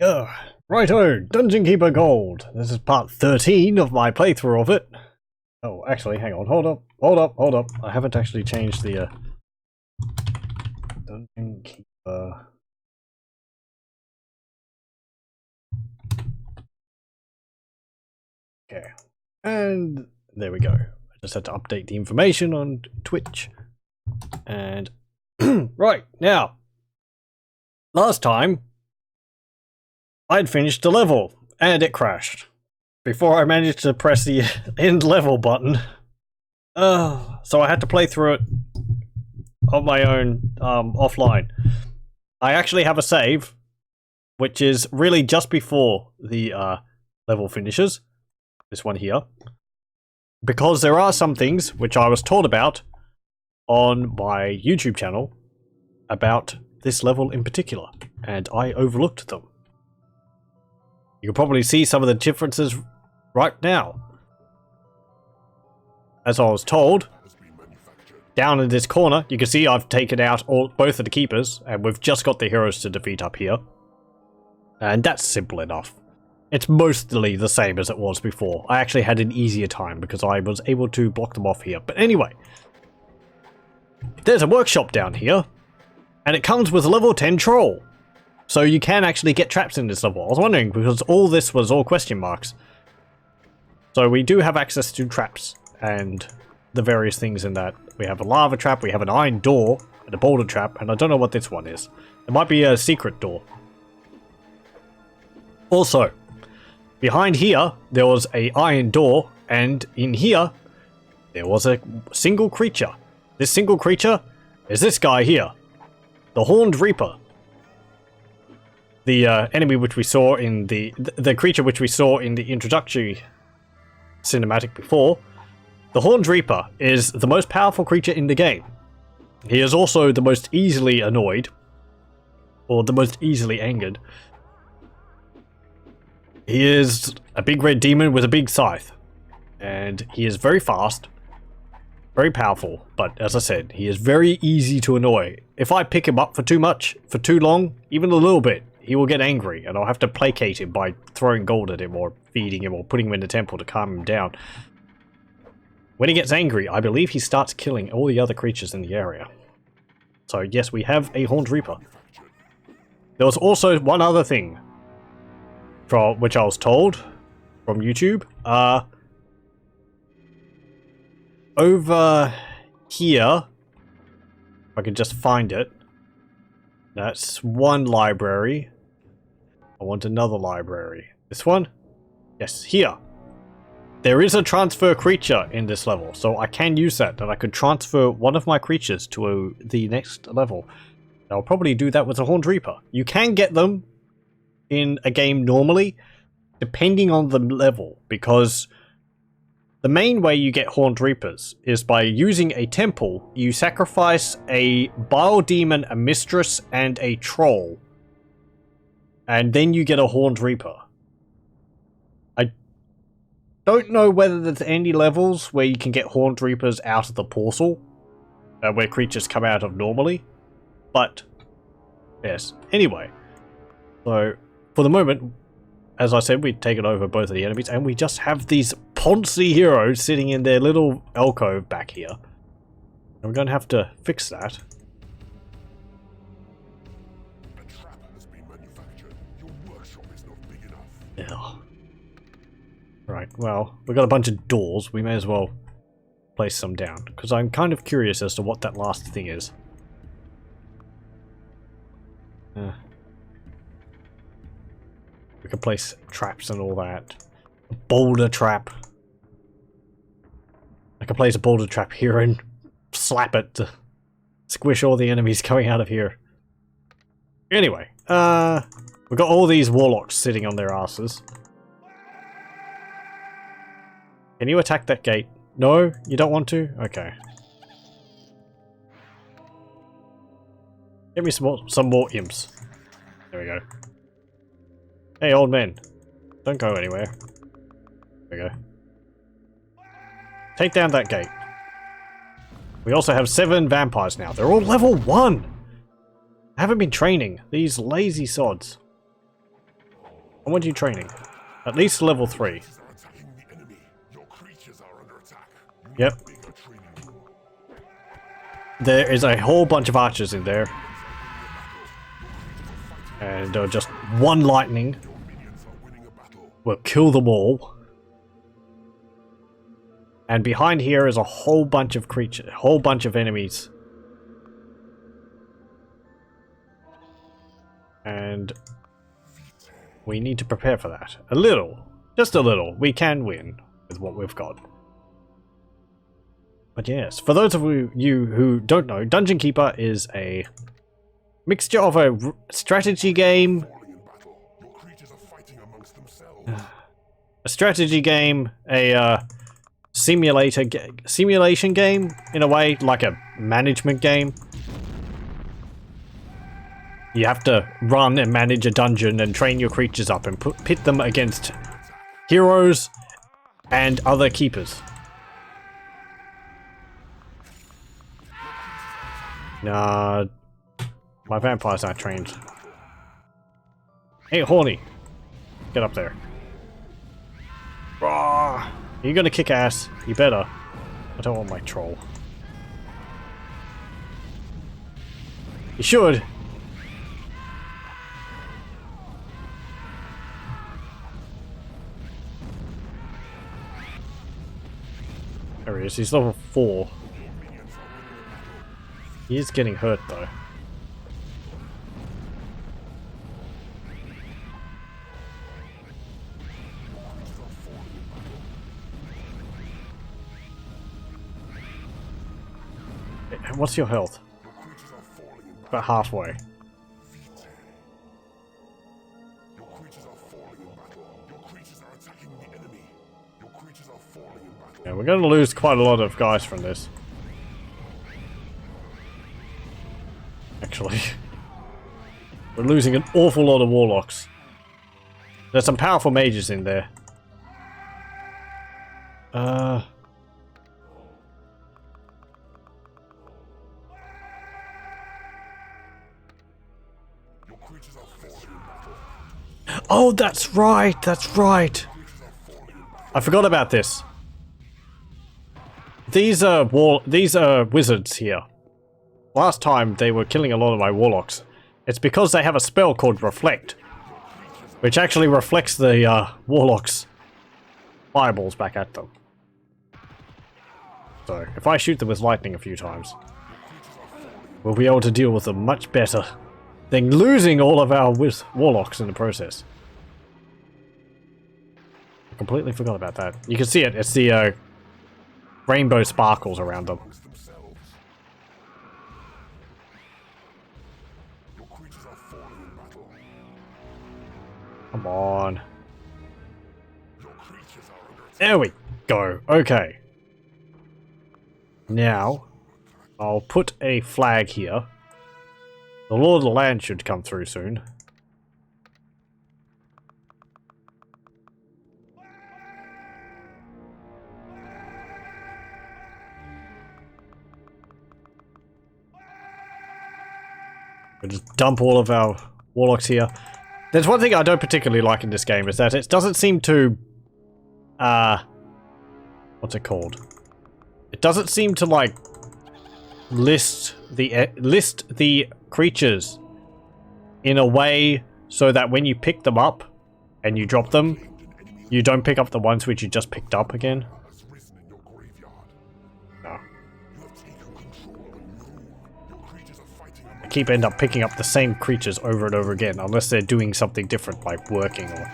Ugh. Righto, Dungeon Keeper Gold. This is part 13 of my playthrough of it. Oh, actually, hang on, hold up. I haven't actually changed the Dungeon Keeper. Okay, and there we go. I just had to update the information on Twitch. And right, now, last time, I'd finished the level, and it crashed. Before I managed to press the end level button. So I had to play through it on my own, offline. I actually have a save, which is really just before the level finishes. This one here. Because there are some things which I was told about on my YouTube channel about this level in particular, and I overlooked them. You can probably see some of the differences right now. As I was told, down in this corner, you can see I've taken out both of the keepers, and we've just got the heroes to defeat up here. And that's simple enough. It's mostly the same as it was before. I actually had an easier time because I was able to block them off here. But anyway, there's a workshop down here, and it comes with a level 10 troll. So you can actually get traps in this level. I was wondering, because all this was all question marks. So we do have access to traps and the various things in that. We have a lava trap, we have an iron door, and a boulder trap, and I don't know what this one is. It might be a secret door. Also, behind here, there was a iron door, and in here, there was a single creature. This single creature is this guy here, the Horned Reaper. The enemy which we saw in the creature which we saw in the introductory cinematic before. The Horned Reaper is the most powerful creature in the game. He is also the most easily annoyed, or the most easily angered. He is a big red demon with a big scythe, and he is very fast, very powerful, but as I said, he is very easy to annoy. If I pick him up for too much, for too long, even a little bit, he will get angry, and I'll have to placate him by throwing gold at him, or feeding him, or putting him in the temple to calm him down. When he gets angry, I believe he starts killing all the other creatures in the area. So yes, we have a Horned Reaper. There was also one other thing, from which I was told from YouTube. Over here, if I can just find it. That's one library. I want another library. This one? Yes, here. There is a transfer creature in this level, so I can use that, and I could transfer one of my creatures to the next level. I'll probably do that with a Horned Reaper. You can get them in a game normally, depending on the level, because the main way you get Horned Reapers is by using a temple. You sacrifice a Bile Demon, a Mistress, and a Troll, and then you get a Horned Reaper. I don't know whether there's any levels where you can get Horned Reapers out of the portal, where creatures come out of normally, but yes. Anyway, so for the moment, as I said, we've taken over both of the enemies, and we just have these Ponzi heroes sitting in their little alcove back here. And we're going to have to fix that. A trap has been manufactured. Your workshop is not big enough. Ugh. Right, well, we've got a bunch of doors. We may as well place some down, because I'm kind of curious as to what that last thing is. We can place traps and all that. A boulder trap. I can place a boulder trap here and slap it to squish all the enemies coming out of here. Anyway, we've got all these warlocks sitting on their asses. Can you attack that gate? No? You don't want to? Okay. Give me some more imps. There we go. Hey, old man. Don't go anywhere. There we go. Take down that gate. We also have 7 vampires now. They're all level 1! I haven't been training. These lazy sods. I want you training. At least level 3. Are attacking the enemy. Your creatures are under attack. Yep. Bigger training room. There is a whole bunch of archers in there. And just one lightning Your minions are winning a battle. will kill them all. And behind here is a whole bunch of creatures, a whole bunch of enemies. And we need to prepare for that. A little. Just a little. We can win with what we've got. But yes, for those of you who don't know, Dungeon Keeper is a mixture of a strategy game, Falling in battle. Your creatures are fighting amongst themselves. a strategy game, a simulation game, in a way, like a management game. You have to run and manage a dungeon and train your creatures up and pit them against heroes and other keepers. Nah, my vampires aren't trained. Hey, Horny, get up there. Rawr. You're gonna kick ass. You better. I don't want my troll. You should. There he is. He's level 4. He is getting hurt though. What's your health? Your creatures are falling in battle. About halfway. Your creatures are falling in battle. Your creatures are attacking the enemy. Your creatures are falling in battle. Yeah, we're going to lose quite a lot of guys from this. Actually. We're losing an awful lot of warlocks. There's some powerful mages in there. Your creatures are falling in battle. Oh, that's right, that's right. Creatures are falling in battle. I forgot about this. These wizards here. Last time they were killing a lot of my warlocks. It's because they have a spell called Reflect, which actually reflects the warlocks' fireballs back at them. So if I shoot them with lightning a few times, we'll be able to deal with them much better than losing all of our warlocks in the process. I completely forgot about that. You can see it. It's the rainbow sparkles around them. Amongst themselves. Your creatures are falling in battle. Come on. Your creatures are under attack. There we go. Okay. Now, I'll put a flag here. The Lord of the Land should come through soon. We'll just dump all of our warlocks here. There's one thing I don't particularly like in this game, is that it doesn't seem to... what's it called? It doesn't seem to, like, list the creatures in a way so that when you pick them up and you drop them, you don't pick up the ones which you just picked up again. Has risen in your graveyard. No. You have taken control of a new room. Your creatures are fighting I amongst end up picking up the same creatures over and over again, unless they're doing something different, like working or...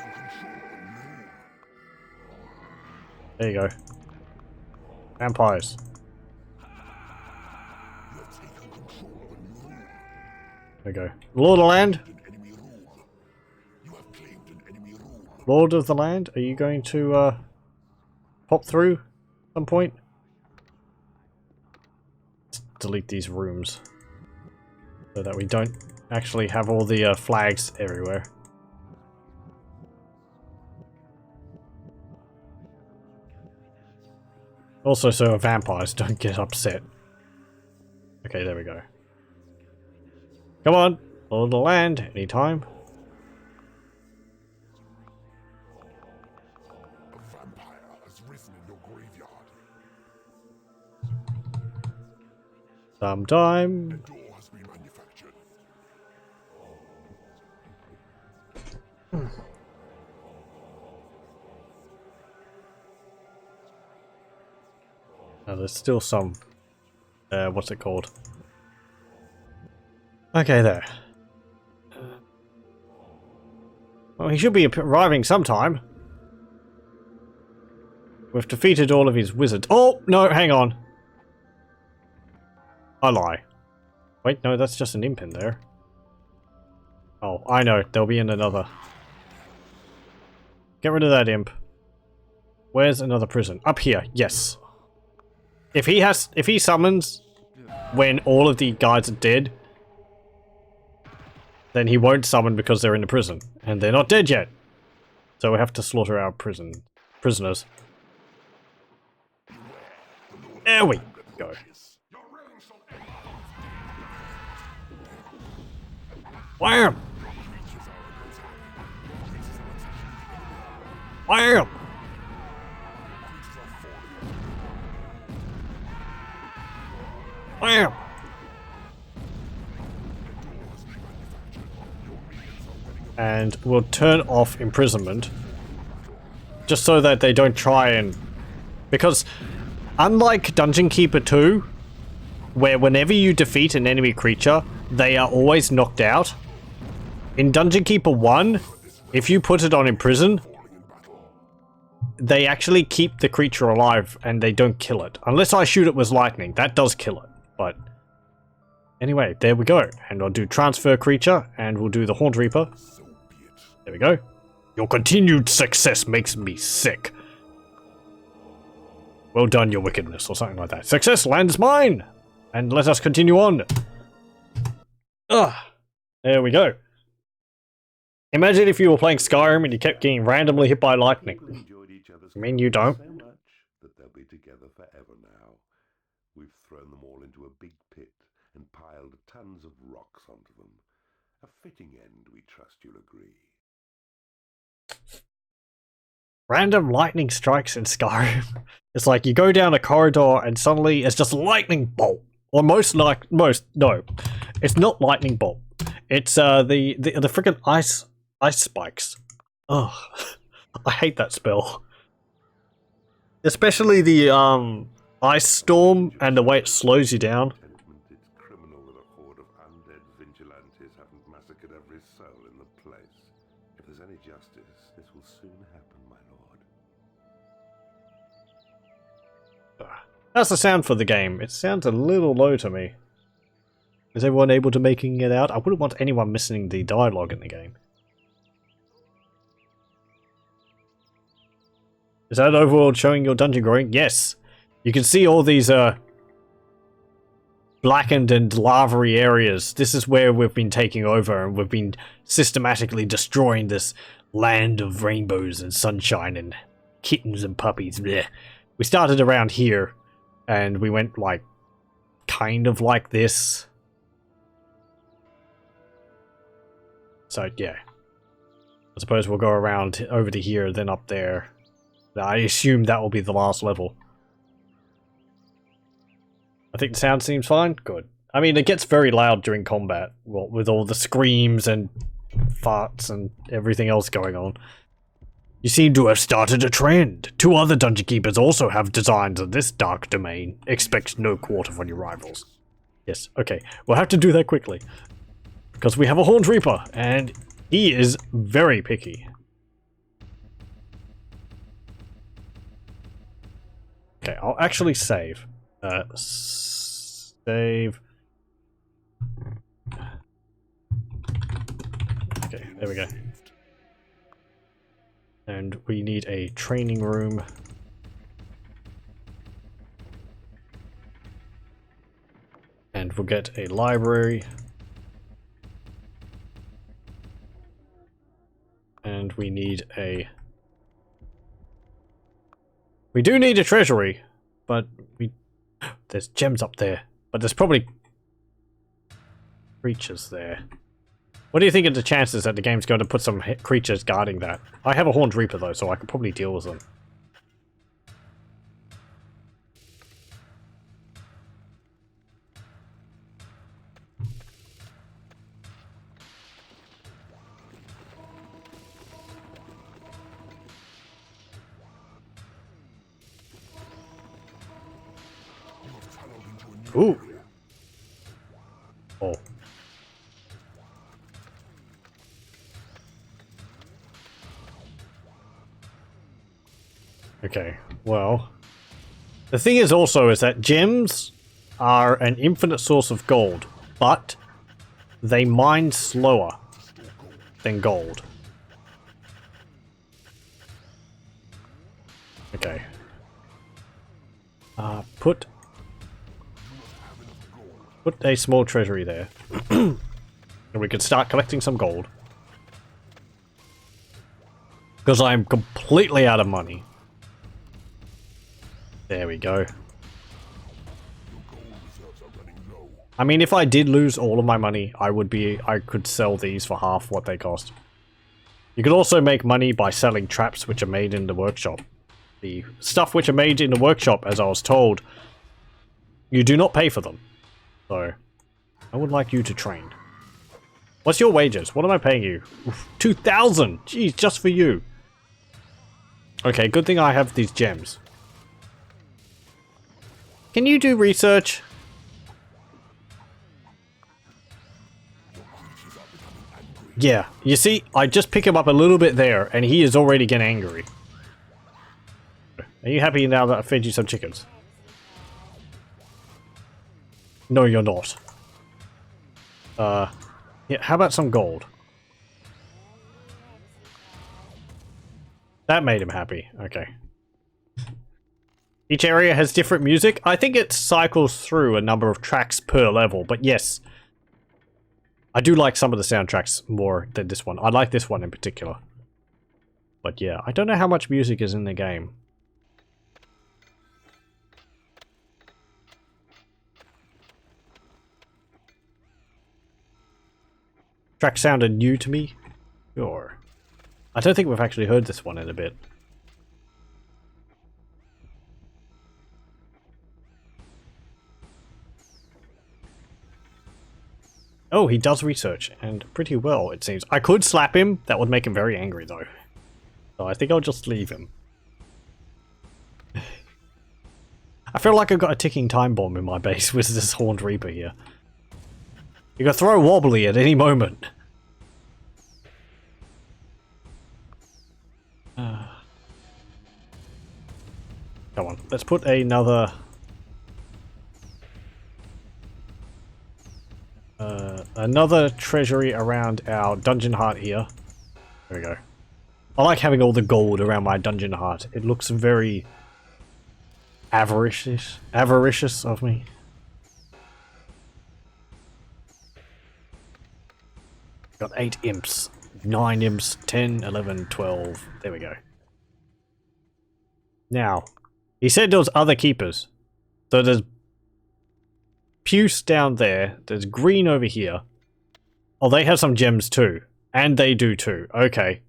There you go. Vampires. There we go. Lord of the Land? enemy rule. You have claimed an enemy rule. Lord of the Land? Are you going to, pop through at some point? Let's delete these rooms. So that we don't actually have all the, flags everywhere. Also, so vampires don't get upset. Okay, there we go. Come on, Lord of the Land, anytime. Sometime. A door has been manufactured. Now, there's still some. What's it called? Okay, there. Well, he should be arriving sometime. We've defeated all of his wizards. Oh, no, hang on. I lie. Wait, no, that's just an imp in there. Oh, I know. They'll be in another. Get rid of that imp. Where's another prison? Up here, yes. If he summons when all of the guys are dead, then he won't summon because they're in the prison. And they're not dead yet. So we have to slaughter our prisoners. There we go. Wham! Wham! Wham! And we'll turn off imprisonment. Just so that they don't try and... Because, unlike Dungeon Keeper 2, where whenever you defeat an enemy creature, they are always knocked out. In Dungeon Keeper 1, if you put it on Imprison, they actually keep the creature alive and they don't kill it. Unless I shoot it with lightning, that does kill it. But anyway, there we go. And I'll do Transfer Creature and we'll do the Haunt Reaper. There we go. Your continued success makes me sick. Well done, your wickedness, or something like that. Success lands mine! And let us continue on. Ugh. There we go. Imagine if you were playing Skyrim and you kept getting randomly hit by lightning. I mean, you don't. So much that they'll be together forever now. We've thrown them all into a big pit and piled tons of rocks onto them. A fitting end, we trust you'll agree. Random lightning strikes in Skyrim. It's like you go down a corridor and suddenly it's just lightning bolt. Or no, it's not lightning bolt. It's the freaking ice spikes. Ugh, I hate that spell. Especially the ice storm and the way it slows you down. It's criminal that a horde of undead vigilantes haven't massacred every soul in the place. If there's any justice, this will soon happen, my lord. That's the sound for the game. It sounds a little low to me. Is everyone able to making it out? I wouldn't want anyone missing the dialogue in the game. Is that overworld showing your dungeon growing? Yes. You can see all these blackened and lava-y areas. This is where we've been taking over and we've been systematically destroying this land of rainbows and sunshine and kittens and puppies. Blech. We started around here and we went like kind of like this. So yeah. I suppose we'll go around over to here, then up there. I assume that will be the last level. I think the sound seems fine. Good. I mean, it gets very loud during combat, well, with all the screams and farts and everything else going on. You seem to have started a trend. 2 other Dungeon Keepers also have designs of this dark domain. Expect no quarter from your rivals. Yes, okay. We'll have to do that quickly. Because we have a Haunt Reaper, and he is very picky. Okay, I'll actually save. Save. Okay, there we go. And we need a training room. And we'll get a library. And we need a... We do need a treasury, but there's gems up there. But there's probably creatures there. What do you think of the chances that the game's going to put some creatures guarding that? I have a Haunt Reaper though, so I can probably deal with them. Ooh. Oh. Okay, well. The thing is also is that gems are an infinite source of gold, but they mine slower than gold. Okay. Put a small treasury there. And we can start collecting some gold. Because I'm completely out of money. There we go. I mean, if I did lose all of my money, I could sell these for half what they cost. You could also make money by selling traps which are made in the workshop. The stuff which are made in the workshop, as I was told, you do not pay for them. So, I would like you to train. What's your wages? What am I paying you? 2,000! Jeez, just for you. Okay, good thing I have these gems. Can you do research? Yeah, you see, I just pick him up a little bit there, and he is already getting angry. Are you happy now that I fed you some chickens? No, you're not. Yeah, how about some gold? That made him happy. Okay. Each area has different music. I think it cycles through a number of tracks per level, but yes. I do like some of the soundtracks more than this one. I like this one in particular. But yeah, I don't know how much music is in the game. Track sounded new to me. Sure. I don't think we've actually heard this one in a bit. Oh, he does research, and pretty well, it seems. I could slap him. That would make him very angry, though. So I think I'll just leave him. I feel like I've got a ticking time bomb in my base with this Horned Reaper here. You can throw Wobbly at any moment. Come on, let's put another... another treasury around our dungeon heart here. There we go. I like having all the gold around my dungeon heart. It looks very avaricious of me. Got 8 imps, 9 imps, 10, 11, 12. There we go. Now, he said there was other keepers. So there's Puce down there. There's green over here. Oh, they have some gems too. And they do too. Okay.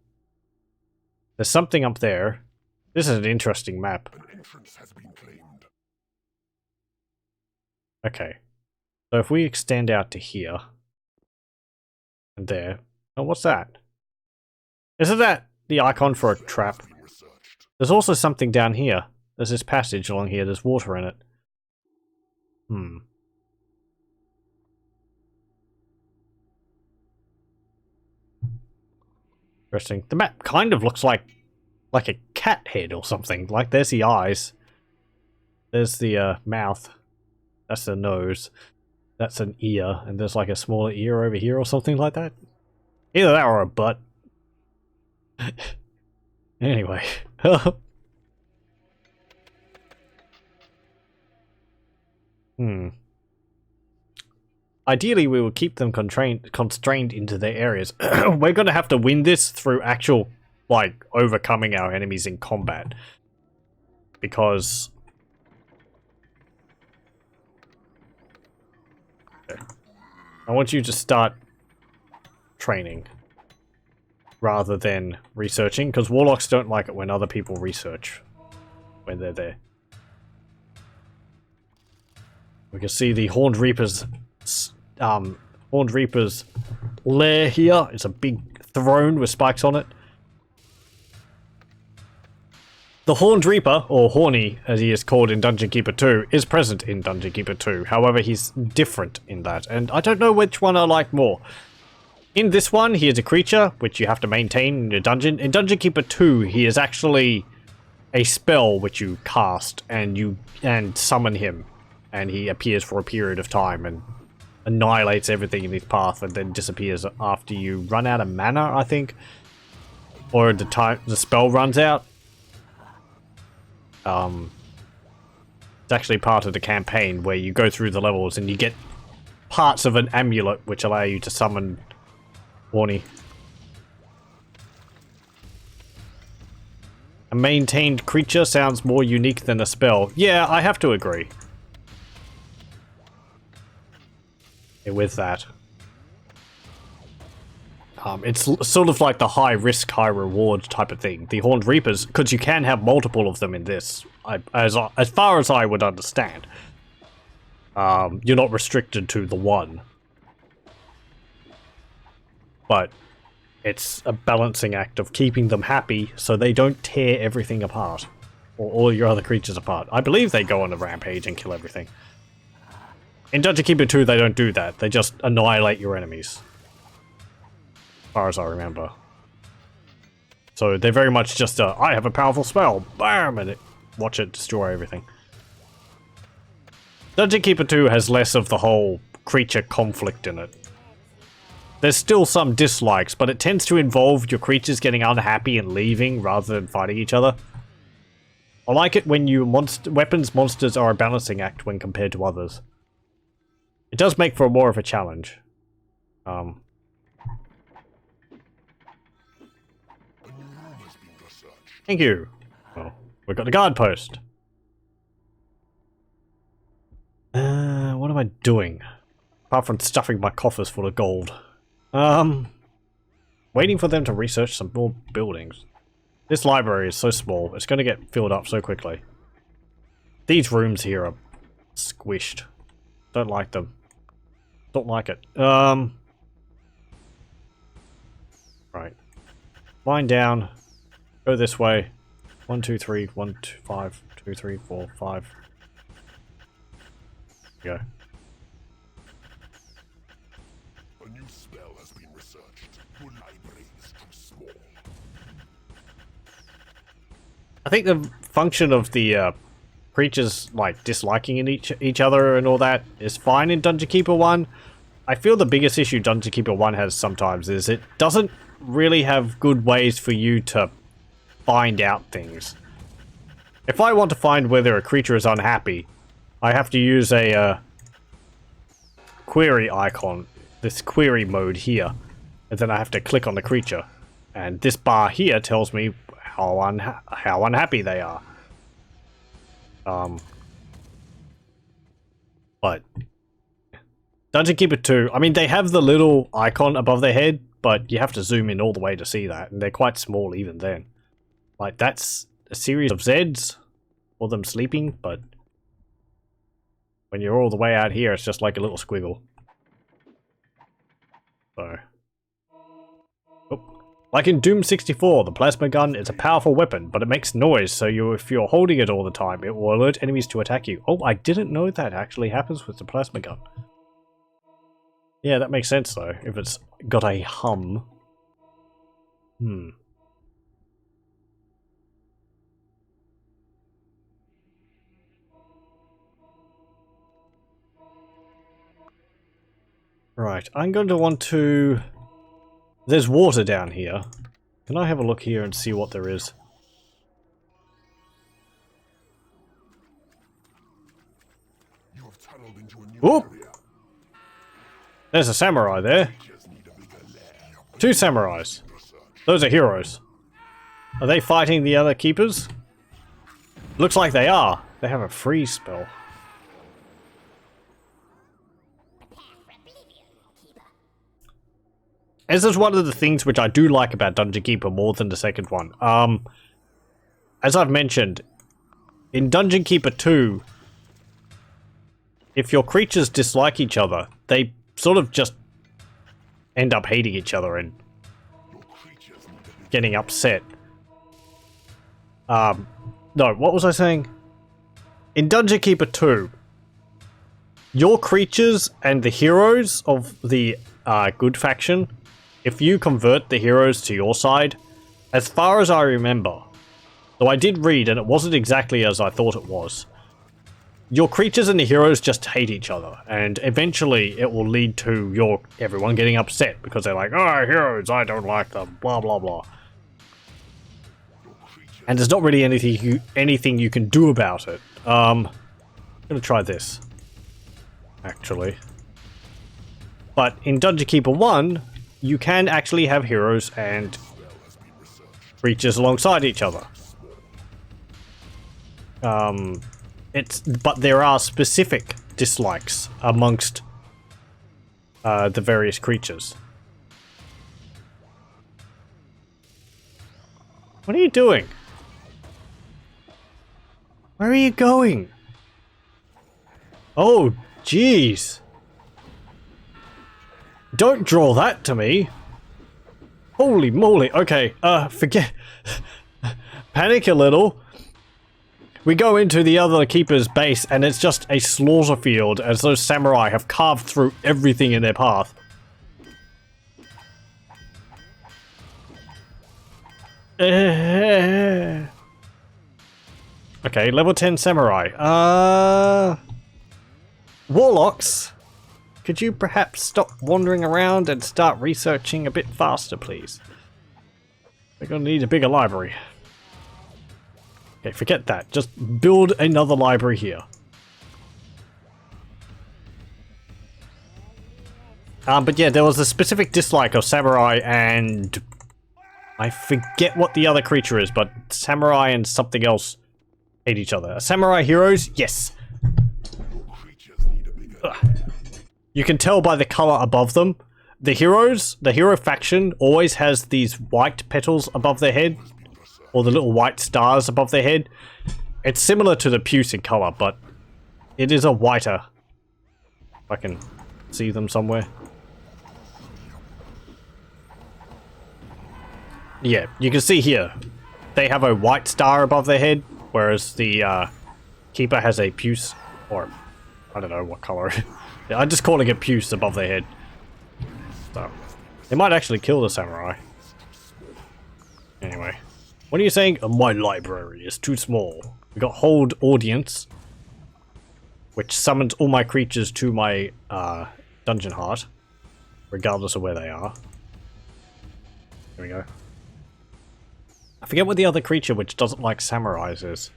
There's something up there. This is an interesting map. An entrance has been claimed. Okay. So if we extend out to here. And there. Oh, what's that? Isn't that the icon for a trap? There's also something down here. There's this passage along here. There's water in it. Hmm. Interesting. The map kind of looks like a cat head or something. Like, there's the eyes. There's the mouth. That's the nose. That's an ear. And there's like a smaller ear over here or something like that. Either that or a butt. Anyway. Ideally, we will keep them constrained into their areas. We're going to have to win this through actual, like, overcoming our enemies in combat. Because... Okay. I want you to start training. Rather than researching, because warlocks don't like it when other people research. When they're there. We can see the Horned Reaper's lair here. It's a big throne with spikes on it. The Horned Reaper, or Horny as he is called in Dungeon Keeper 2, is present in Dungeon Keeper 2. However, he's different in that, and I don't know which one I like more. In this one, he is a creature, which you have to maintain in your dungeon. In Dungeon Keeper 2, he is actually a spell which you cast, and summon him, and he appears for a period of time, and annihilates everything in his path, and then disappears after you run out of mana, I think. Or the spell runs out. It's actually part of the campaign where you go through the levels and you get parts of an amulet which allow you to summon Horny. A maintained creature sounds more unique than a spell. Yeah, I have to agree. With that. It's sort of like the high risk, high reward type of thing. The Horned Reapers, because you can have multiple of them in this, as far as I would understand. You're not restricted to the one. But it's a balancing act of keeping them happy so they don't tear everything apart. Or all your other creatures apart. I believe they go on a rampage and kill everything. In Dungeon Keeper 2, they don't do that. They just annihilate your enemies. As far as I remember. So they're very much just I have a powerful spell, bam, and watch it destroy everything. Dungeon Keeper 2 has less of the whole creature conflict in it. There's still some dislikes, but it tends to involve your creatures getting unhappy and leaving rather than fighting each other. I like it when your weapons monsters are a balancing act when compared to others. It does make for more of a challenge. Thank you. Well, we've got the guard post. What am I doing? Apart from stuffing my coffers full of gold. Waiting for them to research some more buildings. This library is so small, it's going to get filled up so quickly. These rooms here are squished. Don't like them. Don't like it. Right. Line down. Go this way. 1, 2, 3, 1, 2, 5, 2, 3, 4, 5. Go. A new spell has been researched. Your library is too small. I think the function of the creatures like disliking in each other and all that is fine in Dungeon Keeper 1. I feel the biggest issue Dungeon Keeper 1 has sometimes is it doesn't really have good ways for you to find out things. If I want to find whether a creature is unhappy, I have to use a query icon, this query mode here, and then I have to click on the creature. And this bar here tells me how unhappy they are. But Dungeon Keeper 2, I mean, they have the little icon above their head, but you have to zoom in all the way to see that, and they're quite small even then. Like, that's a series of Zs, or them sleeping, but when you're all the way out here, it's just like a little squiggle. So. Oh. Like in Doom 64, the plasma gun is a powerful weapon, but it makes noise, so if you're holding it all the time, it will alert enemies to attack you. Oh, I didn't know that actually happens with the plasma gun. Yeah, that makes sense though, if it's got a hum. Right, I'm going to want to... There's water down here. Can I have a look here and see what there is? You have tunneled into a new Oop! area. There's a samurai there. Just need a bigger lair. 2 samurais. Those are heroes. Are they fighting the other keepers? Looks like they are. They have a freeze spell. This is one of the things which I do like about Dungeon Keeper more than the second one. As I've mentioned, in Dungeon Keeper 2, if your creatures dislike each other, they sort of just end up hating each other and getting upset. No, what was I saying? In Dungeon Keeper 2, your creatures and the heroes of the good faction, if you convert the heroes to your side, as far as I remember, though I did read and it wasn't exactly as I thought it was, your creatures and the heroes just hate each other, and eventually it will lead to everyone getting upset because they're like, oh, heroes, I don't like them, blah blah blah. And there's not really anything you can do about it. I'm gonna try this, actually. But in Dungeon Keeper 1, you can actually have heroes and creatures alongside each other. But there are specific dislikes amongst the various creatures. What are you doing? Where are you going? Oh, jeez. Don't draw that to me. Holy moly. Okay, forget... Panic a little. We go into the other keeper's base and it's just a slaughter field as those samurai have carved through everything in their path. Okay, level 10 samurai. Warlocks, could you perhaps stop wandering around and start researching a bit faster, please? We're gonna need a bigger library. Okay, forget that. Just build another library here. But yeah, there was a specific dislike of samurai and... I forget what the other creature is, but samurai and something else hate each other. Samurai heroes? Yes. Ugh. You can tell by the color above them. The heroes, the hero faction, always has these white petals above their head. Or the little white stars above their head. It's similar to the puce in color, but it is a whiter. If I can see them somewhere. Yeah, you can see here. They have a white star above their head, whereas the keeper has a puce, or I don't know what color. Yeah, I'm just calling it puce above their head. So, they might actually kill the samurai. Anyway. What are you saying? My library is too small. We got Hold Audience, which summons all my creatures to my dungeon heart, regardless of where they are. There we go. I forget what the other creature which doesn't like samurais is.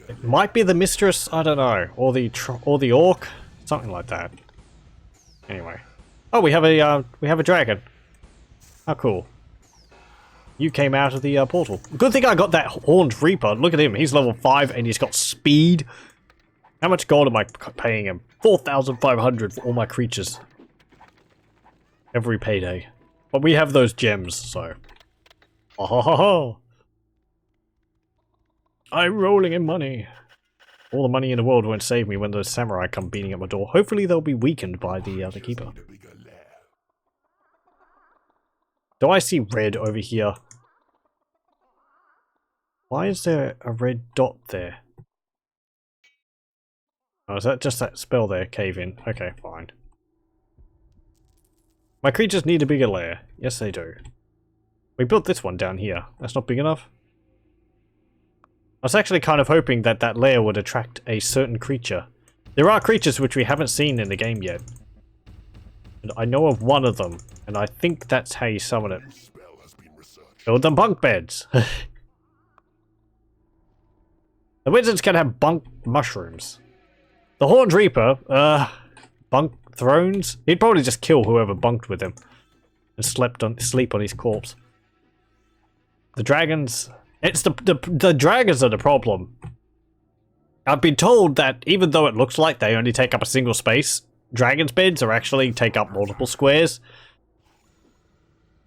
It might be the mistress, I don't know, or the orc, something like that. Anyway, oh, we have a dragon. How cool! You came out of the portal. Good thing I got that Horned Reaper. Look at him, he's level 5 and he's got speed. How much gold am I paying him? 4,500 for all my creatures. Every payday. But we have those gems, so. Oh ho ho ho! I'm rolling in money. All the money in the world won't save me when those samurai come beating at my door. Hopefully they'll be weakened by the keeper. Do I see red over here? Why is there a red dot there? Oh, is that just that spell there? Cave in. Okay, fine. My creatures need a bigger lair. Yes, they do. We built this one down here. That's not big enough. I was actually kind of hoping that that lair would attract a certain creature. There are creatures which we haven't seen in the game yet. And I know of one of them, and I think that's how you summon it. Build them bunk beds! The wizards can have bunk mushrooms. The Horned Reaper, bunk thrones? He'd probably just kill whoever bunked with him. And sleep on his corpse. The dragons... It's the dragons are the problem. I've been told that even though it looks like they only take up a single space, dragons' beds are actually take up multiple squares.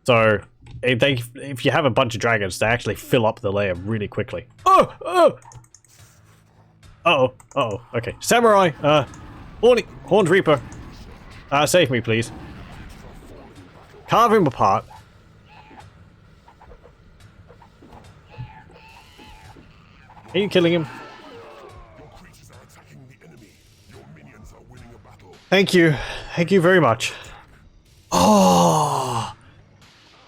So if you have a bunch of dragons, they actually fill up the layer really quickly. Oh! Oh! Uh-oh. Uh-oh. Okay. Samurai! Horned Reaper. Save me, please. Carve him apart. Are you killing him? Your creatures are attacking the enemy. Your minions are winning a battle. Thank you. Thank you very much. Oh.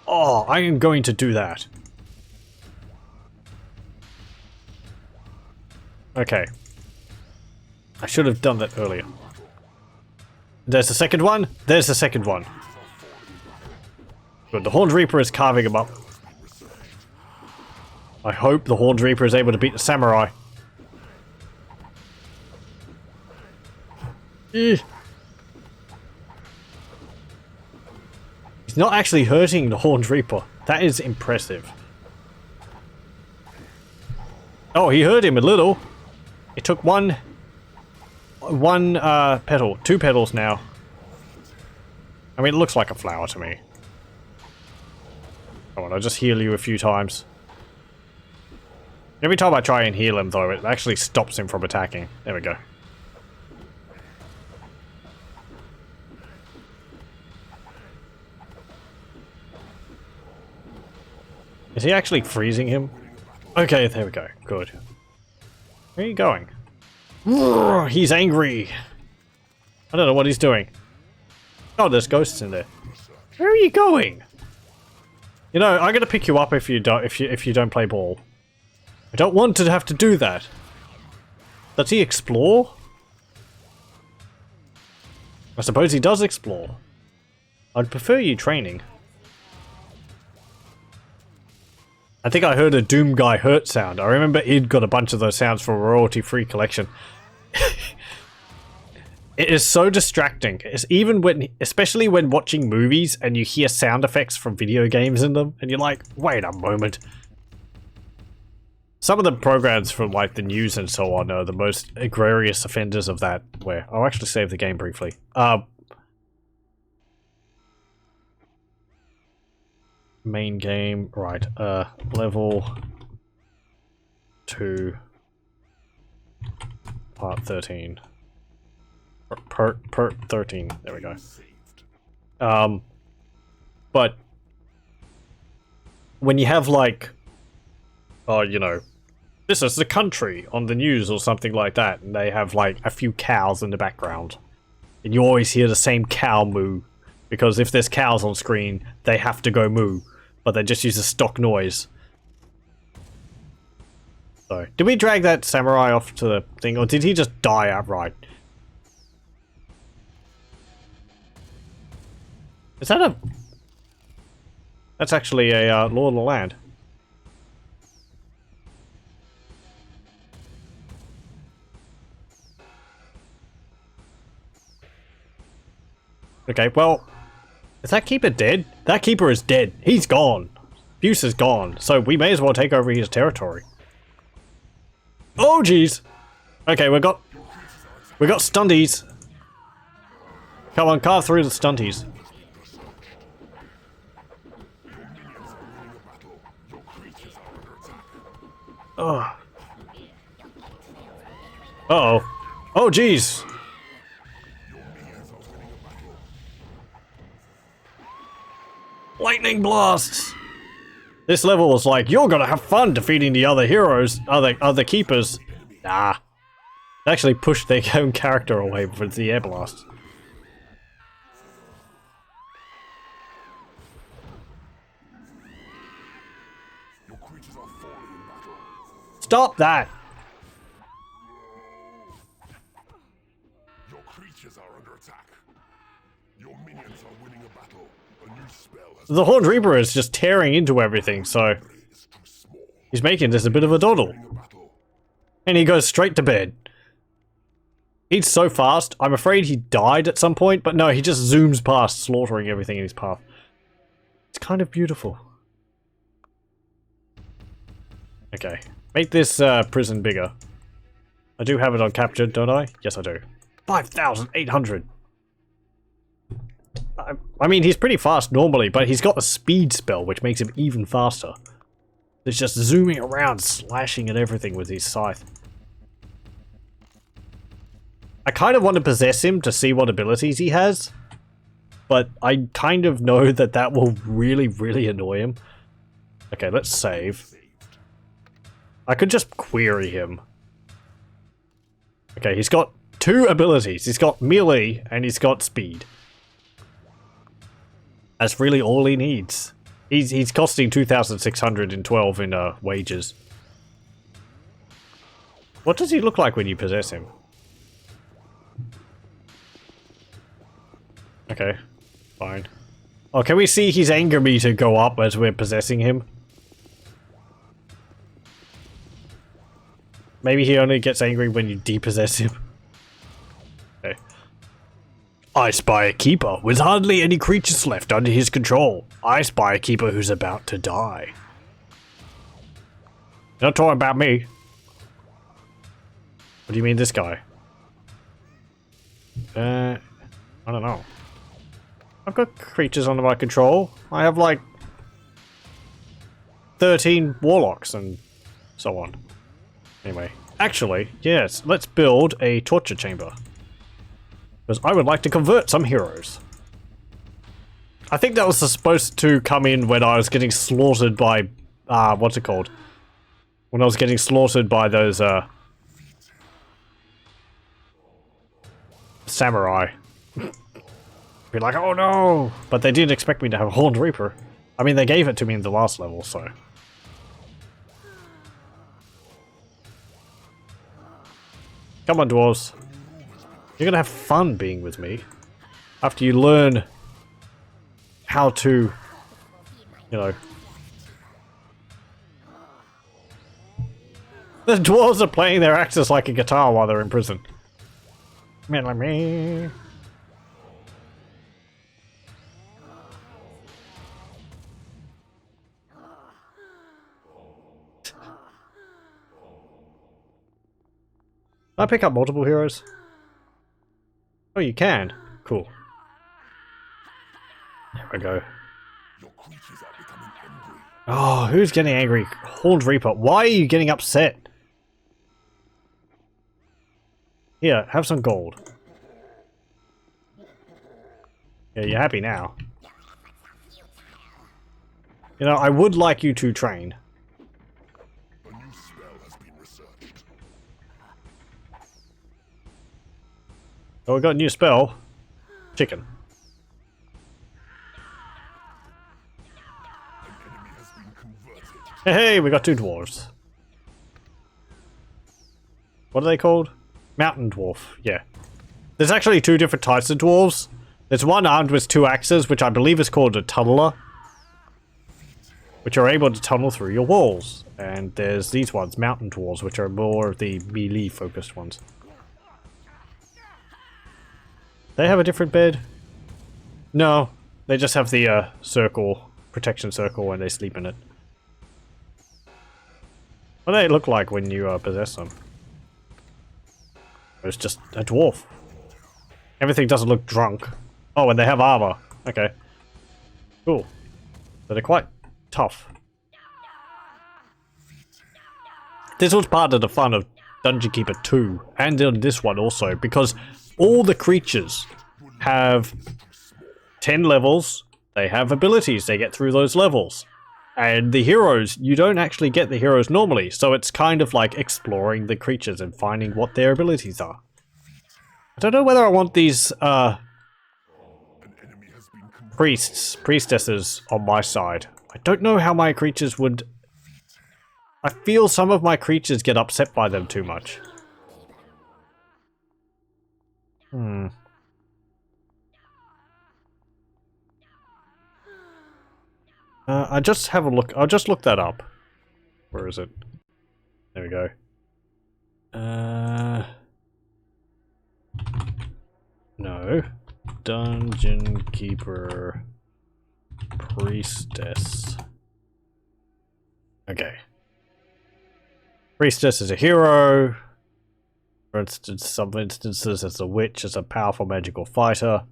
Oh, I am going to do that. Okay. I should have done that earlier. There's the second one. There's the second one. Good. The Horned Reaper is carving him up. I hope the Horned Reaper is able to beat the Samurai. He's not actually hurting the Horned Reaper. That is impressive. Oh, he hurt him a little. It took one petal. 2 petals now. I mean, it looks like a flower to me. Come on, I'll just heal you a few times. Every time I try and heal him, though, it actually stops him from attacking. There we go. Is he actually freezing him? Okay, there we go. Good. Where are you going? Roar, he's angry. I don't know what he's doing. Oh, there's ghosts in there. Where are you going? You know, I'm gonna pick you up if you don't play ball. I don't want to have to do that. Does he explore? I suppose he does explore. I'd prefer you training. I think I heard a Doom Guy hurt sound. I remember Id got a bunch of those sounds for a royalty-free collection. It is so distracting. It's even when, especially when watching movies and you hear sound effects from video games in them, and you're like, wait a moment. Some of the programs from like the news and so on are the most egregious offenders of that. Where I'll actually save the game briefly. Main game, right? Level 2, part 13. Part 13. There we go. But when you have like, you know, this is the country on the news or something like that, and they have like a few cows in the background, and you always hear the same cow moo, because if there's cows on screen, they have to go moo, but they just use a stock noise. So, did we drag that samurai off to the thing, or did he just die outright? Is that a... That's actually a Lord of the Land. Okay, well... Is that keeper dead? That keeper is dead. He's gone. Buse is gone, so we may as well take over his territory. Oh, jeez! Okay, we got stunties. Come on, carve through the stunties. Oh. Uh-oh. Oh, jeez! Lightning blasts! This level was like, you're gonna have fun defeating the other heroes, other keepers. Nah. They actually pushed their own character away with the air blast. Your creatures are falling in battle. Stop that! Your creatures are under attack. Your minions are winning a battle. A new spell has The Horned Reaper is just tearing into everything, so is too small. he's making this a bit of a doddle. Winning a battle. And he goes straight to bed. He's so fast, I'm afraid he died at some point, but no, he just zooms past, slaughtering everything in his path. It's kind of beautiful. Okay, make this prison bigger. I do have it on captured, don't I? Yes, I do. 5,800! I mean, he's pretty fast normally, but he's got the speed spell, which makes him even faster. He's just zooming around, slashing at everything with his scythe. I kind of want to possess him to see what abilities he has, but I kind of know that that will really, really annoy him. Okay, let's save. I could just query him. Okay, he's got 2 abilities. He's got melee and he's got speed. That's really all he needs. He's costing 2,612 in wages. What does he look like when you possess him? Okay, fine. Oh, can we see his anger meter go up as we're possessing him? Maybe he only gets angry when you depossess him. Okay. I spy a keeper with hardly any creatures left under his control. I spy a keeper who's about to die. You're not talking about me. What do you mean this guy? I don't know. I've got creatures under my control. I have like 13 warlocks and so on. Anyway, actually, yes, let's build a torture chamber. Because I would like to convert some heroes. I think that was supposed to come in when I was getting slaughtered by, what's it called? When I was getting slaughtered by those, samurai. Be like, oh no! But they didn't expect me to have a Horned Reaper. I mean, they gave it to me in the last level, so. Come on, dwarves. You're gonna have fun being with me. After you learn how to, you know. The dwarves are playing their axes like a guitar while they're in prison. Me. Can I pick up multiple heroes? Oh, you can. Cool. There we go. Your creatures are becoming angry. Oh, who's getting angry? Horned Reaper. Why are you getting upset? Here, have some gold. Yeah, you're happy now. You know, I would like you to train. A new spell has been researched. Oh, we got a new spell. Chicken. An enemy has been converted. Hey, we got 2 dwarves. What are they called? Mountain dwarf. Yeah. There's actually 2 different types of dwarves. There's one armed with 2 axes, which I believe is called a tunneler, which are able to tunnel through your walls. And there's these ones, mountain dwarves, which are more of the melee-focused ones. They have a different bed? No, they just have the circle, protection circle, when they sleep in it. What do they look like when you possess them? It's just a dwarf. Everything doesn't look drunk. Oh, and they have armor. Okay. Cool. So they're quite tough. This was part of the fun of Dungeon Keeper 2, and in this one also, because all the creatures have 10 levels, they have abilities, they get through those levels. And the heroes, you don't actually get the heroes normally, so it's kind of like exploring the creatures and finding what their abilities are. I don't know whether I want these, priestesses on my side. I don't know how my creatures would... I feel some of my creatures get upset by them too much. I just have a look. I'll just look that up. Where is it? There we go. No. Dungeon Keeper Priestess. Okay. Priestess is a hero. For instance, some instances as a witch is a powerful magical fighter.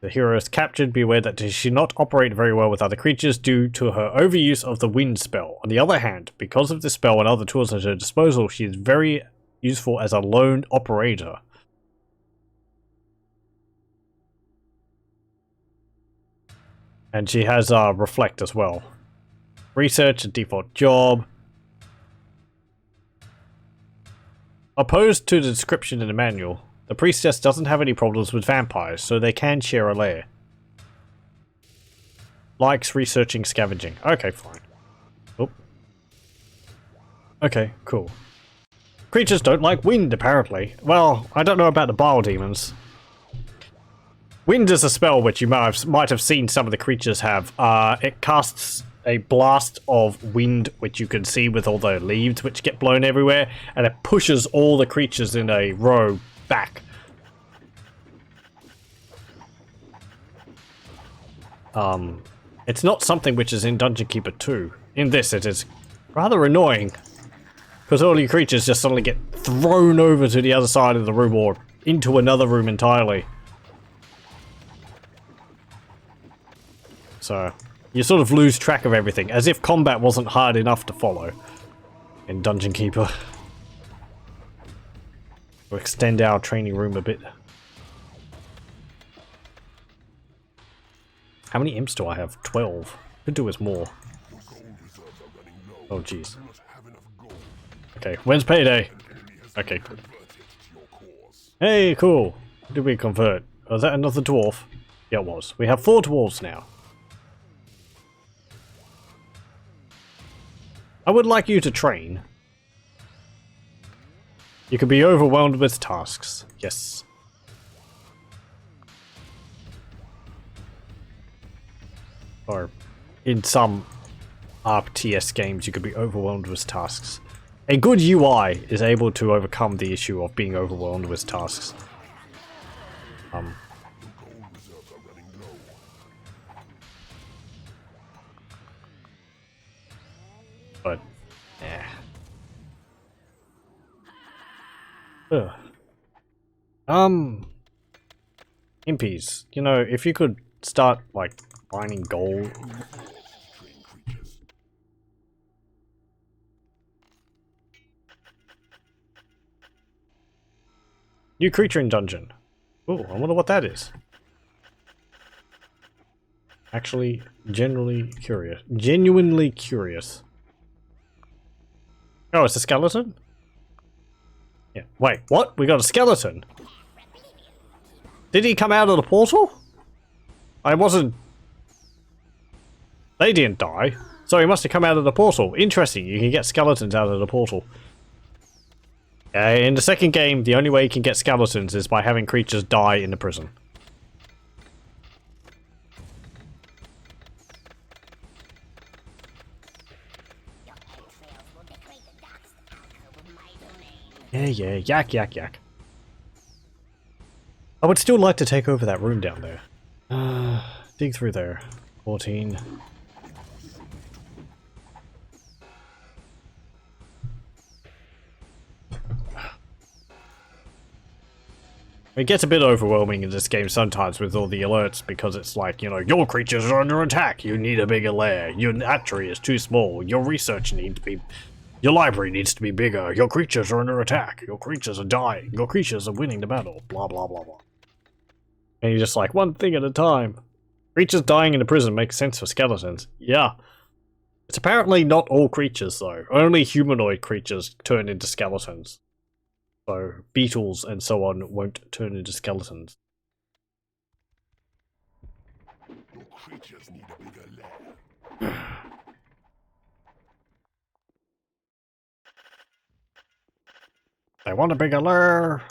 The hero is captured. Be aware that she not operate very well with other creatures due to her overuse of the wind spell. On the other hand, because of this spell and other tools at her disposal, she is very useful as a lone operator. And she has reflect as well. Research, a default job. Opposed to the description in the manual, the priestess doesn't have any problems with vampires, so they can share a lair. Likes researching, scavenging. Okay, fine. Oh. Okay, cool. Creatures don't like wind, apparently. Well, I don't know about the bile demons. Wind is a spell which you might have seen some of the creatures have. It casts a blast of wind, which you can see with all the leaves which get blown everywhere, and it pushes all the creatures in a row back. It's not something which is in Dungeon Keeper 2. In this, it is rather annoying, because all your creatures just suddenly get thrown over to the other side of the room or into another room entirely. So, you sort of lose track of everything, as if combat wasn't hard enough to follow in Dungeon Keeper. We'll extend our training room a bit. How many imps do I have? 12. Could do with more. Oh, jeez. Okay, when's payday? Okay, cool. Hey, cool. What did we convert? Was that another dwarf? Yeah, it was. We have 4 dwarves now. I would like you to train. You could be overwhelmed with tasks. Yes. Or in some RTS games, you could be overwhelmed with tasks. A good UI is able to overcome the issue of being overwhelmed with tasks. But, yeah. Impies, you know, if you could start, like, mining gold. New creature in dungeon. Oh, I wonder what that is. Actually, genuinely curious. Oh, it's a skeleton? Yeah. Wait, what? We got a skeleton? Did he come out of the portal? I wasn't... They didn't die. So he must have come out of the portal. Interesting, you can get skeletons out of the portal. In the second game, the only way you can get skeletons is by having creatures die in the prison. Yeah, yak. I would still like to take over that room down there. Dig through there. 14. It gets a bit overwhelming in this game sometimes with all the alerts because it's like, you know, your creatures are under attack, you need a bigger lair, your hatchery is too small, your research needs to be... Your library needs to be bigger, your creatures are under attack, your creatures are dying, your creatures are winning the battle, blah blah blah blah. And you're just like, one thing at a time. Creatures dying in a prison makes sense for skeletons. Yeah. It's apparently not all creatures though, only humanoid creatures turn into skeletons. So, beetles and so on won't turn into skeletons. Your creatures need a bigger lair. They want a bigger lair.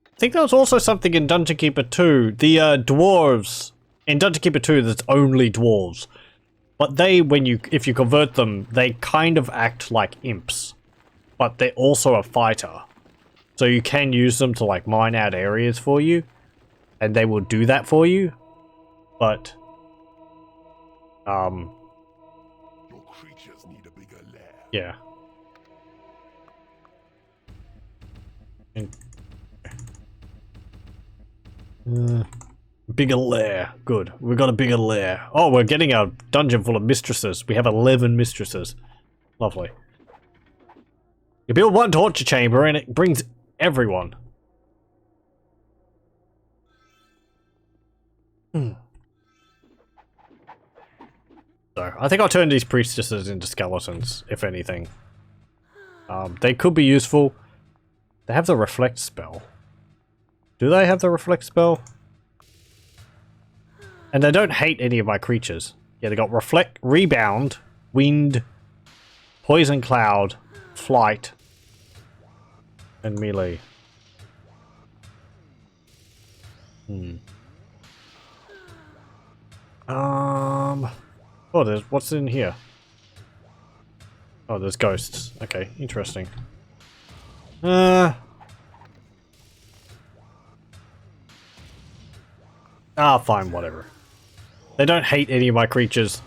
I think there was also something in Dungeon Keeper 2. The dwarves. In Dungeon Keeper 2, there's only dwarves. But they, if you convert them, they kind of act like imps. But they're also a fighter. So you can use them to like mine out areas for you. And they will do that for you. But Your creatures need a bigger lair. yeah. Bigger lair. Good. We've got a bigger lair. Oh, we're getting a dungeon full of mistresses. We have 11 mistresses. Lovely. You build one torture chamber and it brings everyone. So, I think I'll turn these priestesses into skeletons, if anything. They could be useful. They have the reflect spell. Do they have the reflect spell? And they don't hate any of my creatures. Yeah, they got reflect, rebound, wind, poison cloud, flight, and melee. Oh, there's what's in here? Oh, there's ghosts. Okay, interesting. Fine, whatever. They don't hate any of my creatures.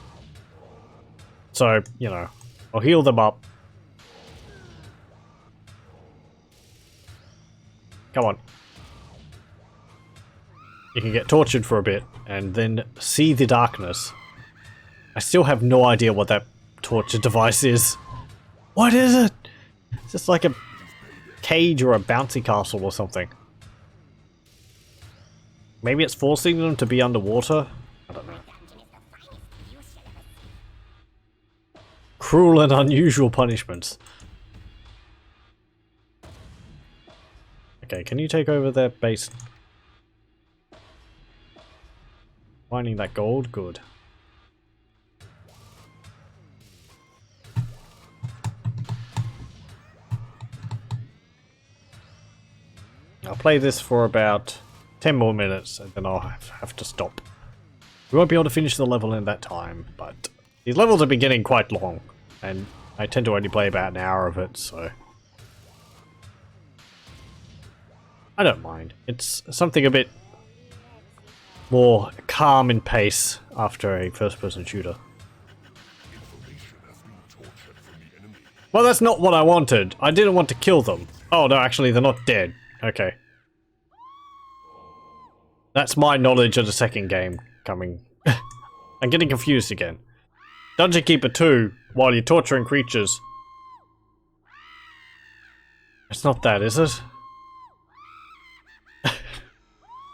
So, you know, I'll heal them up. Come on. You can get tortured for a bit, and then see the darkness. I still have no idea what that torture device is. What is it? It's just like a cage or a bouncy castle or something. Maybe it's forcing them to be underwater? I don't know. Cruel and unusual punishments. Okay, can you take over their base? Finding that gold? Good. I'll play this for about 10 more minutes and then I'll have to stop. We won't be able to finish the level in that time, but these levels have been getting quite long and I tend to only play about an hour of it, so I don't mind. It's something a bit more calm in pace after a first-person shooter. Well, that's not what I wanted. I didn't want to kill them. Oh, no, actually, they're not dead. Okay. That's my knowledge of the second game coming. I'm getting confused again. Dungeon Keeper 2, while you're torturing creatures. It's not that, is it?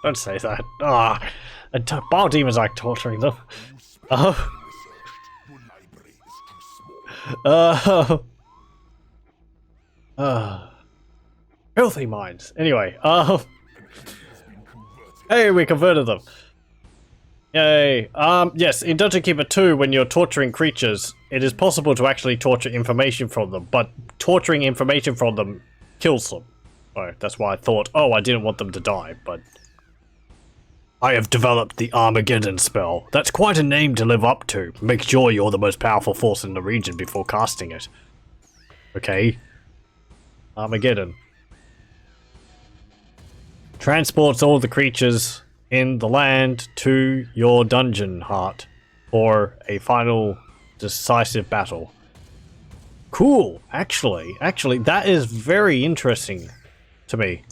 Don't say that. Ah, Bile Demons like torturing them. Oh. Filthy minds. Anyway, hey, we converted them. Yay. Yes, in Dungeon Keeper 2, when you're torturing creatures, it is possible to actually torture information from them, but torturing information from them kills them. So that's why I thought, oh, I didn't want them to die, but I have developed the Armageddon spell. That's quite a name to live up to. Make sure you're the most powerful force in the region before casting it. Okay. Armageddon. Transports all the creatures in the land to your dungeon heart for a final decisive battle. Cool. Actually, that is very interesting to me.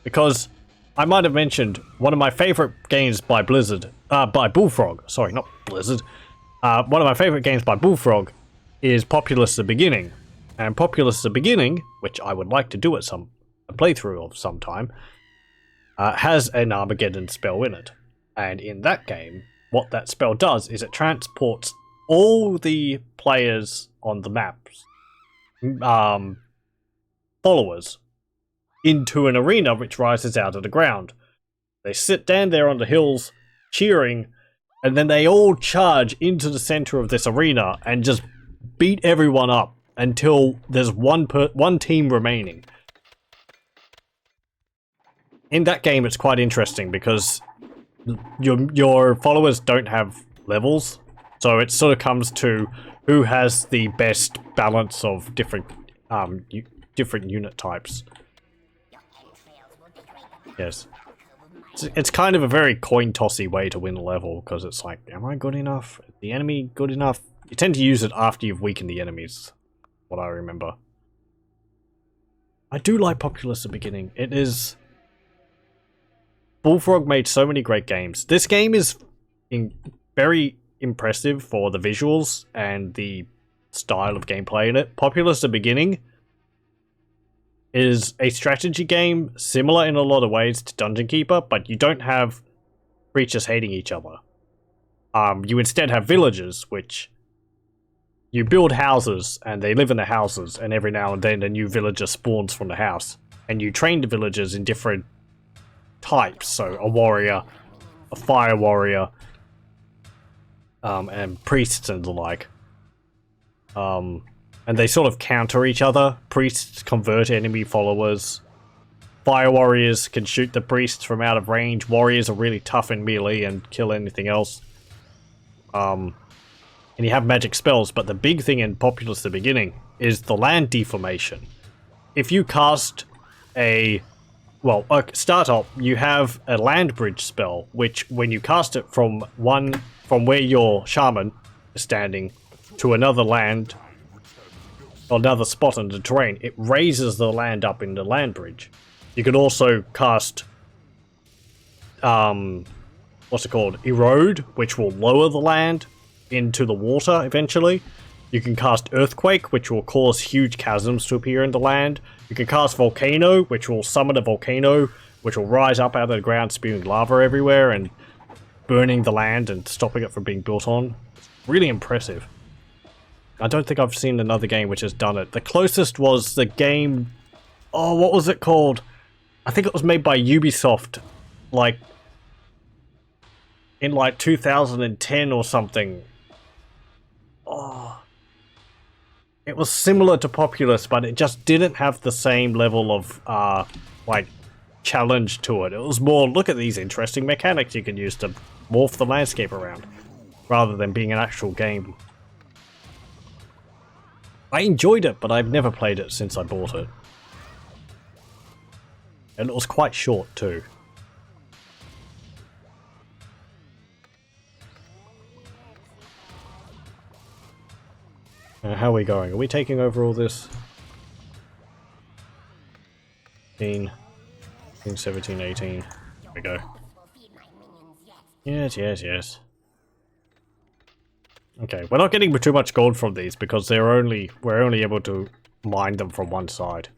Because I might have mentioned one of my favorite games by Blizzard, by Bullfrog. Sorry, not Blizzard. One of my favorite games by Bullfrog is Populous the Beginning. And Populous the Beginning, which I would like to do at a playthrough of some time, has an Armageddon spell in it. And in that game, what that spell does is it transports all the players on the maps, followers, into an arena which rises out of the ground. They sit down there on the hills, cheering, and then they all charge into the center of this arena and just beat everyone up until there's one team remaining. In that game, it's quite interesting because your followers don't have levels, so it sort of comes to who has the best balance of different unit types. Yes. It's kind of a very coin-tossy way to win a level, because it's like, am I good enough? Is the enemy good enough? You tend to use it after you've weakened the enemies, what I remember. I do like Populous at the beginning. It is... Bullfrog made so many great games. This game is very impressive for the visuals and the style of gameplay in it. Populous at the beginning is a strategy game similar in a lot of ways to Dungeon Keeper, but you don't have creatures hating each other. You instead have villagers, which you build houses and they live in the houses, and every now and then a new villager spawns from the house. And you train the villagers in different types, so a warrior, a fire warrior, and priests and the like. And they sort of counter each other. Priests convert enemy followers. Fire warriors can shoot the priests from out of range. Warriors are really tough in melee and kill anything else. And you have magic spells, but the big thing in Populous at the beginning is the land deformation. If you cast start up, you have a land bridge spell, which when you cast it from where your shaman is standing to another land, another spot in the terrain, it raises the land up in the land bridge. You can also cast Erode, which will lower the land into the water eventually. You can cast Earthquake, which will cause huge chasms to appear in the land. You can cast Volcano, which will summon a volcano, which will rise up out of the ground, spewing lava everywhere and burning the land and stopping it from being built on. It's really impressive. I don't think I've seen another game which has done it. The closest was the game... Oh, what was it called? I think it was made by Ubisoft, in 2010 or something. Oh... It was similar to Populous, but it just didn't have the same level of, challenge to it. It was more, look at these interesting mechanics you can use to morph the landscape around, rather than being an actual game. I enjoyed it, but I've never played it since I bought it. And it was quite short, too. How are we going? Are we taking over all this? 17, 18. There we go. Yes. Okay, we're not getting too much gold from these because we're only able to mine them from one side.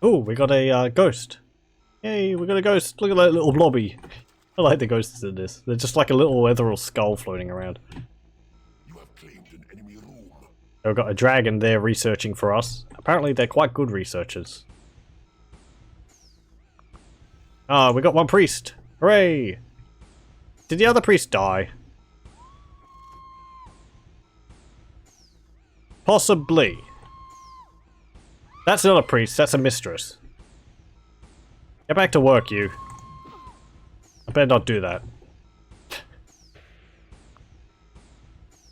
Oh, we got a ghost. Yay, we got a ghost. Look at that little blobby. I like the ghosts in this. They're just like a little ethereal skull floating around. You have claimed an enemy room. We've got a dragon there researching for us. Apparently they're quite good researchers. Ah, we got one priest. Hooray! Did the other priest die? Possibly. That's not a priest, that's a mistress. Get back to work, you. I better not do that.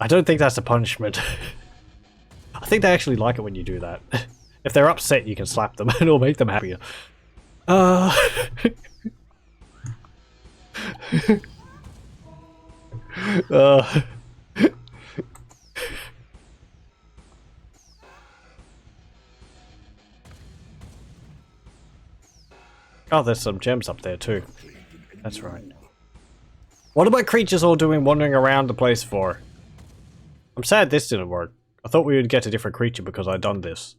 I don't think that's a punishment. I think they actually like it when you do that. If they're upset, you can slap them and it'll make them happier. Oh, there's some gems up there too. That's right. What are my creatures all doing wandering around the place for? I'm sad this didn't work. I thought we would get a different creature because I'd done this.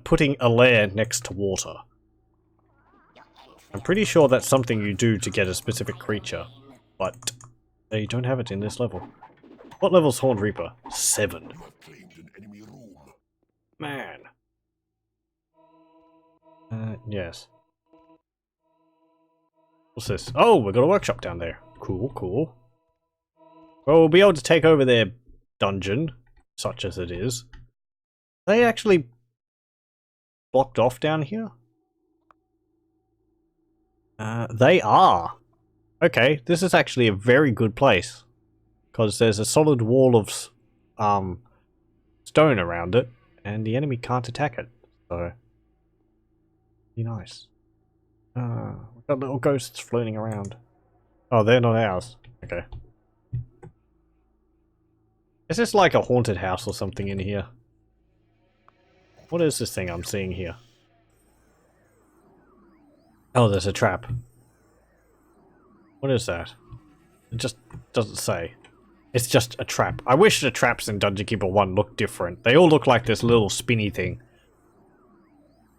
Putting a lair next to water. I'm pretty sure that's something you do to get a specific creature, but they don't have it in this level. What level's Horned Reaper? 7. You have claimed an enemy room. Man. Yes. What's this? Oh, we've got a workshop down there. Cool, cool. Well, we'll be able to take over their dungeon, such as it is. Are they actually blocked off down here? They are. Okay, this is actually a very good place. Because there's a solid wall of stone around it, and the enemy can't attack it. So, be nice. We've got little ghosts floating around. Oh, they're not ours. Okay. Is this like a haunted house or something in here? What is this thing I'm seeing here? Oh, there's a trap. What is that? It just doesn't say. It's just a trap. I wish the traps in Dungeon Keeper 1 looked different. They all look like this little spinny thing.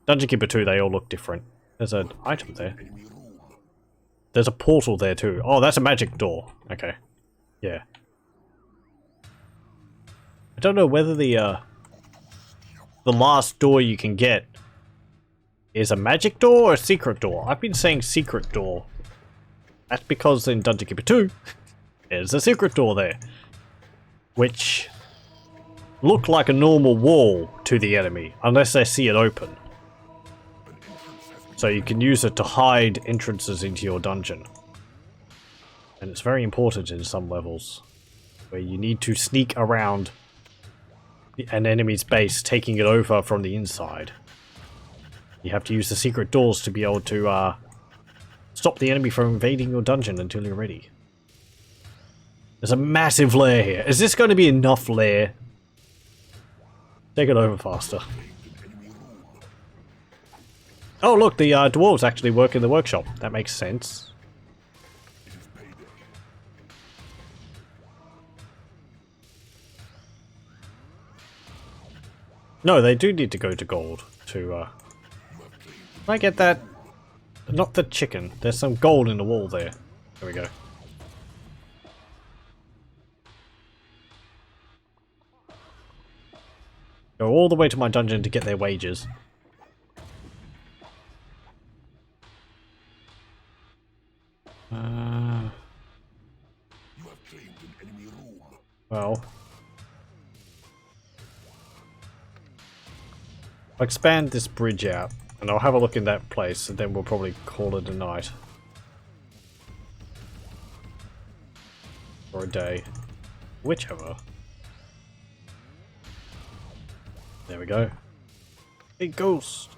Dungeon Keeper 2, they all look different. There's an item there. There's a portal there too. Oh, that's a magic door. Okay. Yeah. I don't know whether the last door you can get is a magic door or a secret door. I've been saying secret door. That's because in Dungeon Keeper 2, there's a secret door there. Which looked like a normal wall to the enemy, unless they see it open. So you can use it to hide entrances into your dungeon. And it's very important in some levels, where you need to sneak around an enemy's base, taking it over from the inside. You have to use the secret doors to be able to stop the enemy from invading your dungeon until you're ready. There's a massive lair here. Is this going to be enough lair? Take it over faster. Oh look, the dwarves actually work in the workshop. That makes sense. No, they do need to go to gold to I get that. Not the chicken. There's some gold in the wall there. There we go. Go all the way to my dungeon to get their wages. Well, I'll expand this bridge out, and I'll have a look in that place, and then we'll probably call it a night. Or a day. Whichever. There we go. A ghost!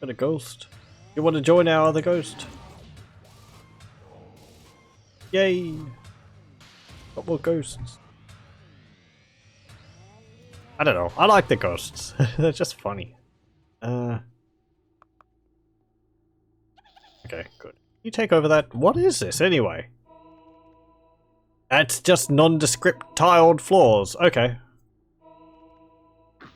Got a ghost. You want to join our other ghost? Yay! Got more ghosts. I don't know. I like the ghosts. They're just funny. Okay, good. You take over that. What is this anyway? That's just nondescript tiled floors. Okay.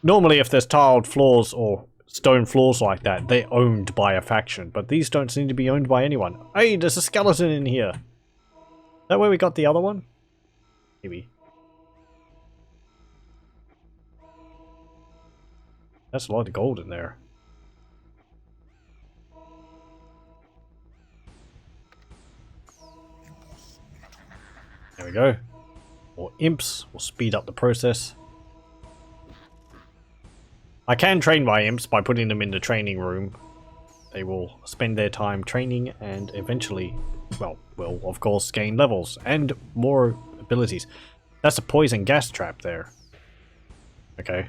Normally if there's tiled floors or stone floors like that, they're owned by a faction, but these don't seem to be owned by anyone. Hey, there's a skeleton in here. Is that where we got the other one? Maybe. That's a lot of gold in there. There we go. More imps will speed up the process. I can train my imps by putting them in the training room. They will spend their time training and eventually, well, will of course gain levels and more abilities. That's a poison gas trap there. Okay.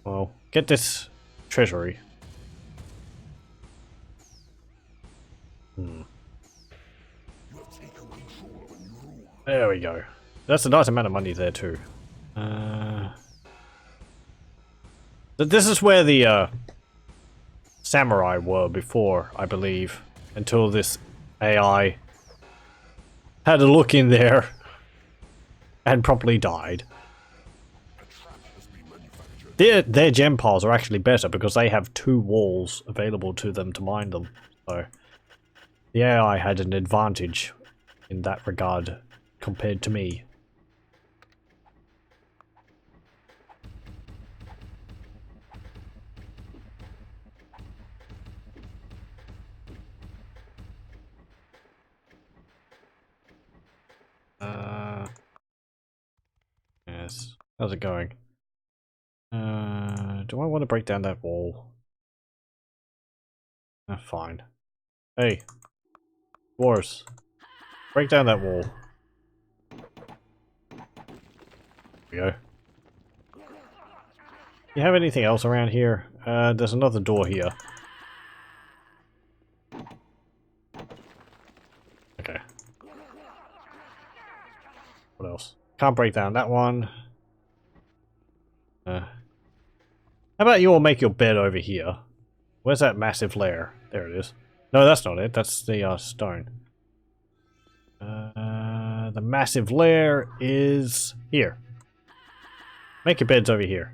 Well, get this treasury. There we go. That's a nice amount of money there too. This is where the samurai were before, I believe, until this AI had a look in there and promptly died. Their gem piles are actually better because they have 2 walls available to them to mine them. So the AI had an advantage in that regard compared to me. Yes. How's it going? Do I want to break down that wall? Fine. Hey. Dwarves. Break down that wall. There we go. You have anything else around here? There's another door here. Okay. What else? Can't break down that one. How about you all make your bed over here? Where's that massive lair? There it is. No, that's not it. That's the stone. The massive lair is here. Make your beds over here.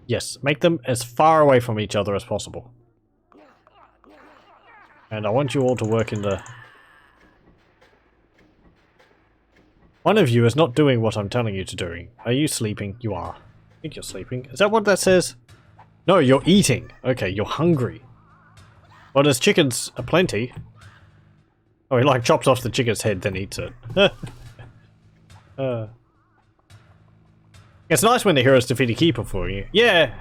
Yes, make them as far away from each other as possible. And I want you all to work in the... One of you is not doing what I'm telling you to do. Are you sleeping? You are. I think you're sleeping. Is that what that says? No, you're eating. Okay, you're hungry. Well, there's chickens aplenty. Oh, he like chops off the chicken's head, then eats it. It's nice when the heroes defeat a keeper for you. Yeah!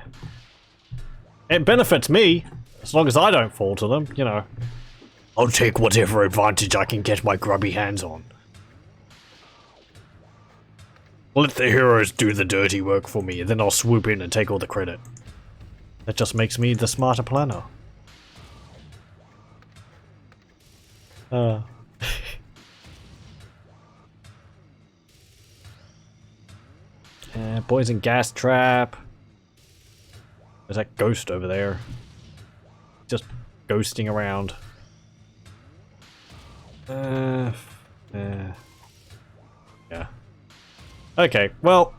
It benefits me, as long as I don't fall to them, you know. I'll take whatever advantage I can get my grubby hands on. Let the heroes do the dirty work for me, and then I'll swoop in and take all the credit. That just makes me the smarter planner. Poison gas trap. There's that ghost over there. Just ghosting around. Yeah. Okay, well,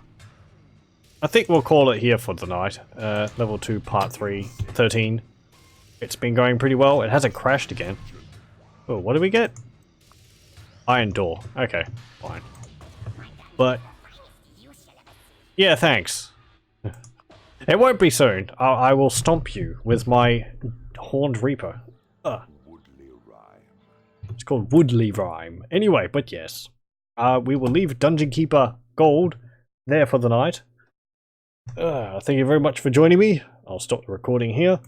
I think we'll call it here for the night. Level 2, Part 3, 13. It's been going pretty well. It hasn't crashed again. Oh, what do we get? Iron door. Okay, fine. But, yeah, thanks. It won't be soon. I will stomp you with my Horned Reaper. Woodley rhyme. It's called Woodley Rhyme. Anyway, but yes. We will leave Dungeon Keeper Gold there for the night. Thank you very much for joining me. I'll stop the recording here.